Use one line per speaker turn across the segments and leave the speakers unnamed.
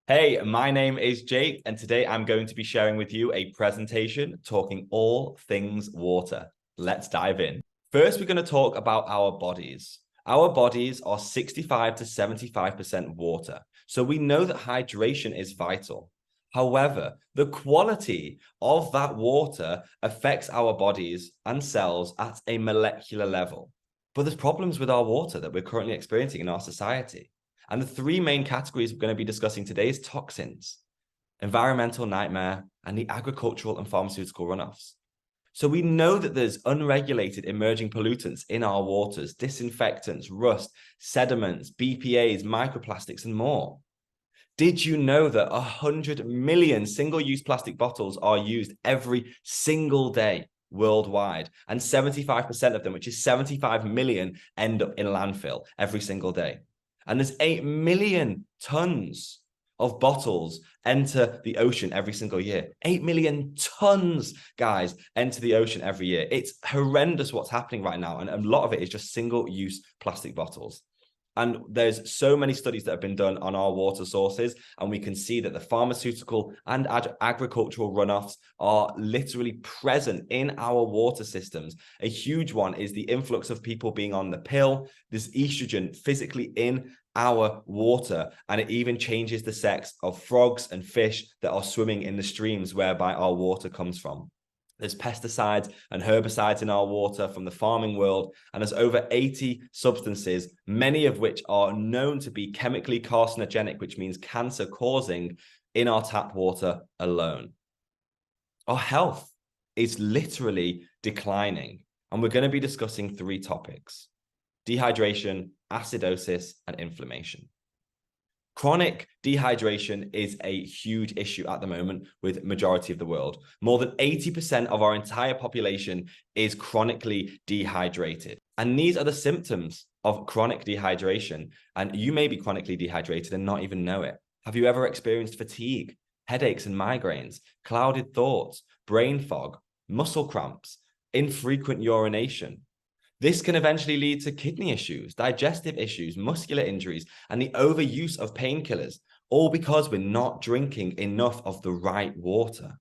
Hey, my name is Jake, and today I'm going to be sharing with you a presentation talking all things water. Let's dive in. First, we're going to talk about our bodies. Our bodies are 65 to 75% water, so we know that hydration is vital. However, the quality of that water affects our bodies and cells at a molecular level. But there's problems with our water that we're currently experiencing in our society. And the three main categories we're going to be discussing today is toxins, environmental nightmare, and the agricultural and pharmaceutical runoffs. So we know that there's unregulated emerging pollutants in our waters, disinfectants, rust, sediments, BPAs, microplastics, and more. Did you know that 100 million single-use plastic bottles are used every single day worldwide? And 75% of them, which is 75 million, end up in landfill every single day. And there's 8 million tons of bottles enter the ocean every single year. 8 million tons, guys, enter the ocean every year. It's horrendous what's happening right now. And a lot of it is just single-use plastic bottles. And there's so many studies that have been done on our water sources, and we can see that the pharmaceutical and agricultural runoffs are literally present in our water systems. A huge one is the influx of people being on the pill. There's estrogen physically in our water, and it even changes the sex of frogs and fish that are swimming in the streams whereby our water comes from. There's pesticides and herbicides in our water from the farming world, and there's over 80 substances, many of which are known to be chemically carcinogenic, which means cancer causing, in our tap water alone. Our health is literally declining, and we're going to be discussing three topics: dehydration, acidosis, and inflammation. Chronic dehydration is a huge issue at the moment with majority of the world. More than 80% of our entire population is chronically dehydrated. And these are the symptoms of chronic dehydration. And you may be chronically dehydrated and not even know it. Have you ever experienced fatigue, headaches and migraines, clouded thoughts, brain fog, muscle cramps, infrequent urination? This can eventually lead to kidney issues, digestive issues, muscular injuries, and the overuse of painkillers, all because we're not drinking enough of the right water.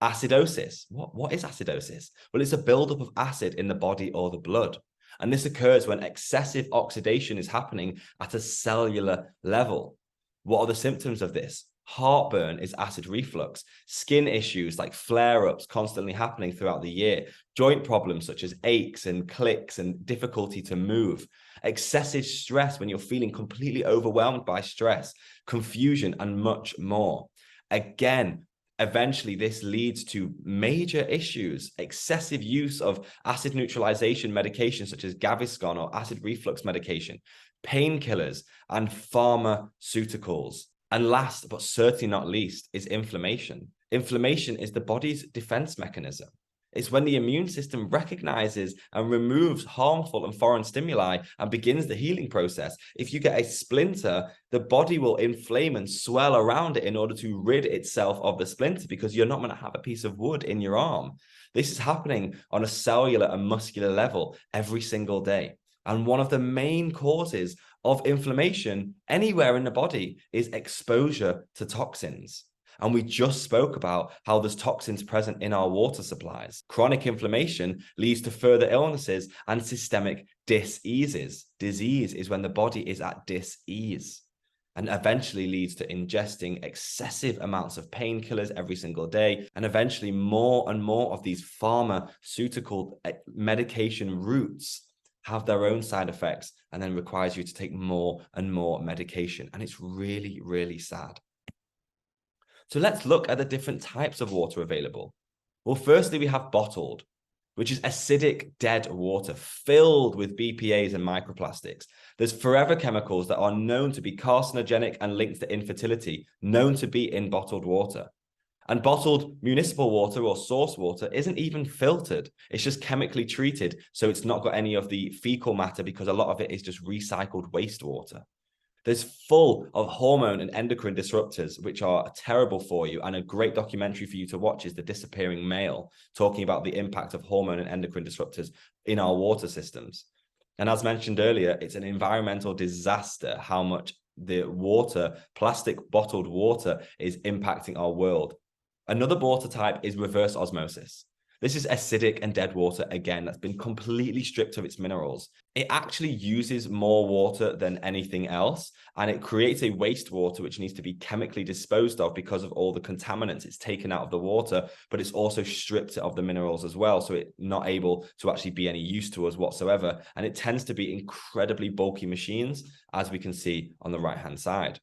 Acidosis. What is acidosis? Well, it's a buildup of acid in the body or the blood. And this occurs when excessive oxidation is happening at a cellular level. What are the symptoms of this? Heartburn is acid reflux, skin issues like flare-ups constantly happening throughout the year, joint problems such as aches and clicks and difficulty to move, excessive stress when you're feeling completely overwhelmed by stress, confusion, and much more. Again, eventually this leads to major issues: excessive use of acid neutralization medication such as Gaviscon or acid reflux medication, painkillers, and pharmaceuticals. And last, but certainly not least, is inflammation. Inflammation is the body's defense mechanism. It's when the immune system recognizes and removes harmful and foreign stimuli and begins the healing process. If you get a splinter, the body will inflame and swell around it in order to rid itself of the splinter, because you're not going to have a piece of wood in your arm. This is happening on a cellular and muscular level every single day. And one of the main causes of inflammation anywhere in the body is exposure to toxins. And we just spoke about how there's toxins present in our water supplies. Chronic inflammation leads to further illnesses and systemic diseases. Disease is when the body is at dis-ease, and eventually leads to ingesting excessive amounts of painkillers every single day. And eventually more and more of these pharmaceutical medication routes have their own side effects, and then requires you to take more and more medication. And it's really, really sad. So let's look at the different types of water available. Well, firstly, we have bottled, which is acidic, dead water filled with BPAs and microplastics. There's forever chemicals that are known to be carcinogenic and linked to infertility, known to be in bottled water. And bottled municipal water or source water isn't even filtered. It's just chemically treated, so it's not got any of the fecal matter, because a lot of it is just recycled wastewater. There's full of hormone and endocrine disruptors, which are terrible for you. And a great documentary for you to watch is The Disappearing Male, talking about the impact of hormone and endocrine disruptors in our water systems. And as mentioned earlier, it's an environmental disaster how much the water, plastic bottled water, is impacting our world. Another water type is reverse osmosis. This is acidic and dead water, again, that's been completely stripped of its minerals. It actually uses more water than anything else, and it creates a wastewater which needs to be chemically disposed of because of all the contaminants it's taken out of the water, but it's also stripped it of the minerals as well, so it's not able to actually be any use to us whatsoever. And it tends to be incredibly bulky machines, as we can see on the right-hand side.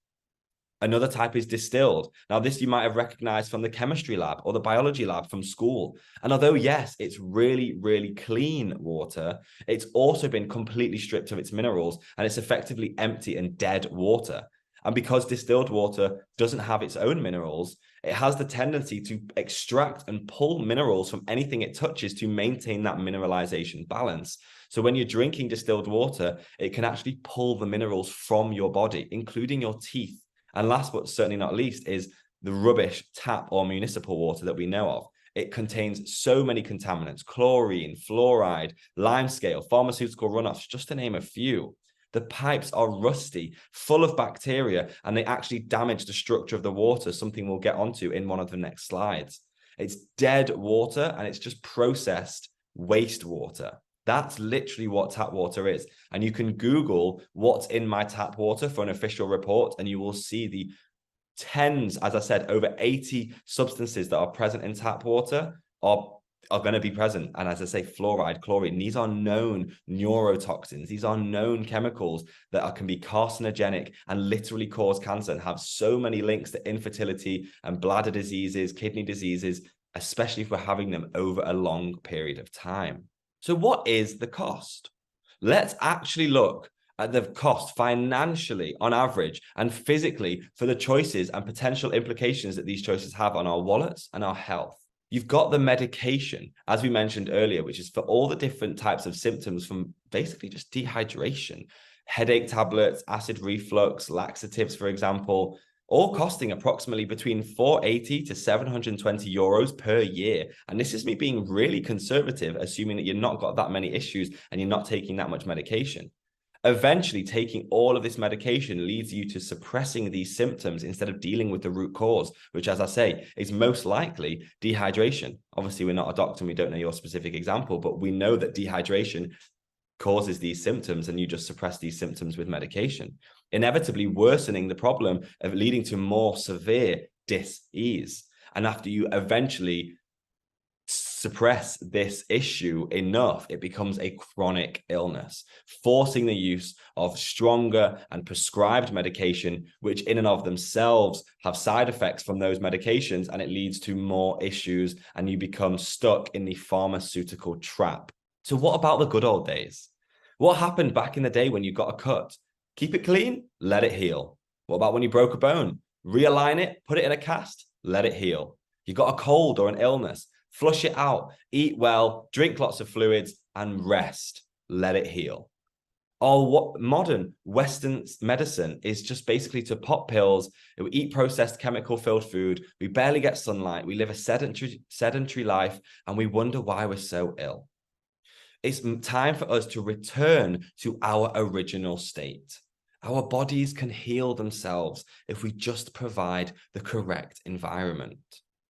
Another type is distilled. Now, this you might have recognized from the chemistry lab or the biology lab from school. And although, yes, it's really, really clean water, it's also been completely stripped of its minerals, and it's effectively empty and dead water. And because distilled water doesn't have its own minerals, it has the tendency to extract and pull minerals from anything it touches to maintain that mineralization balance. So when you're drinking distilled water, it can actually pull the minerals from your body, including your teeth. And last but certainly not least is the rubbish tap or municipal water that we know of. It contains so many contaminants: chlorine, fluoride, limescale, pharmaceutical runoffs, just to name a few. The pipes are rusty, full of bacteria, and they actually damage the structure of the water, something we'll get onto in one of the next slides. It's dead water, and it's just processed wastewater. That's literally what tap water is. And you can Google what's in my tap water for an official report, and you will see the tens, as I said, over 80 substances that are present in tap water are going to be present. And as I say, fluoride, chlorine, these are known neurotoxins. These are known chemicals that can be carcinogenic and literally cause cancer, and have so many links to infertility and bladder diseases, kidney diseases, especially if we're having them over a long period of time. So what is the cost? Let's actually look at the cost financially on average and physically for the choices and potential implications that these choices have on our wallets and our health. You've got the medication, as we mentioned earlier, which is for all the different types of symptoms, from basically just dehydration, headache tablets, acid reflux, laxatives, for example, all costing approximately between 480 to 720 euros per year. And this is me being really conservative, assuming that you've not got that many issues and you're not taking that much medication. Eventually, taking all of this medication leads you to suppressing these symptoms instead of dealing with the root cause, which, as I say, is most likely dehydration. Obviously, we're not a doctor and we don't know your specific example, but we know that dehydration causes these symptoms, and you just suppress these symptoms with medication, inevitably worsening the problem of leading to more severe dis-ease. And after you eventually suppress this issue enough, it becomes a chronic illness, forcing the use of stronger and prescribed medication, which in and of themselves have side effects from those medications, and it leads to more issues, and you become stuck in the pharmaceutical trap. So what about the good old days? What happened back in the day when you got a cut? Keep it clean, let it heal. What about when you broke a bone? Realign it, put it in a cast, let it heal. You got a cold or an illness, flush it out, eat well, drink lots of fluids, and rest. Let it heal. Or what modern Western medicine is just basically to pop pills, we eat processed chemical-filled food, we barely get sunlight, we live a sedentary life, and we wonder why we're so ill. It's time for us to return to our original state. Our bodies can heal themselves if we just provide the correct environment.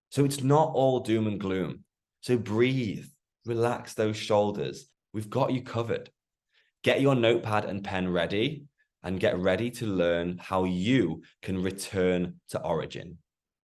So it's not all doom and gloom. So breathe, relax those shoulders. We've got you covered. Get your notepad and pen ready, and get ready to learn how you can return to origin.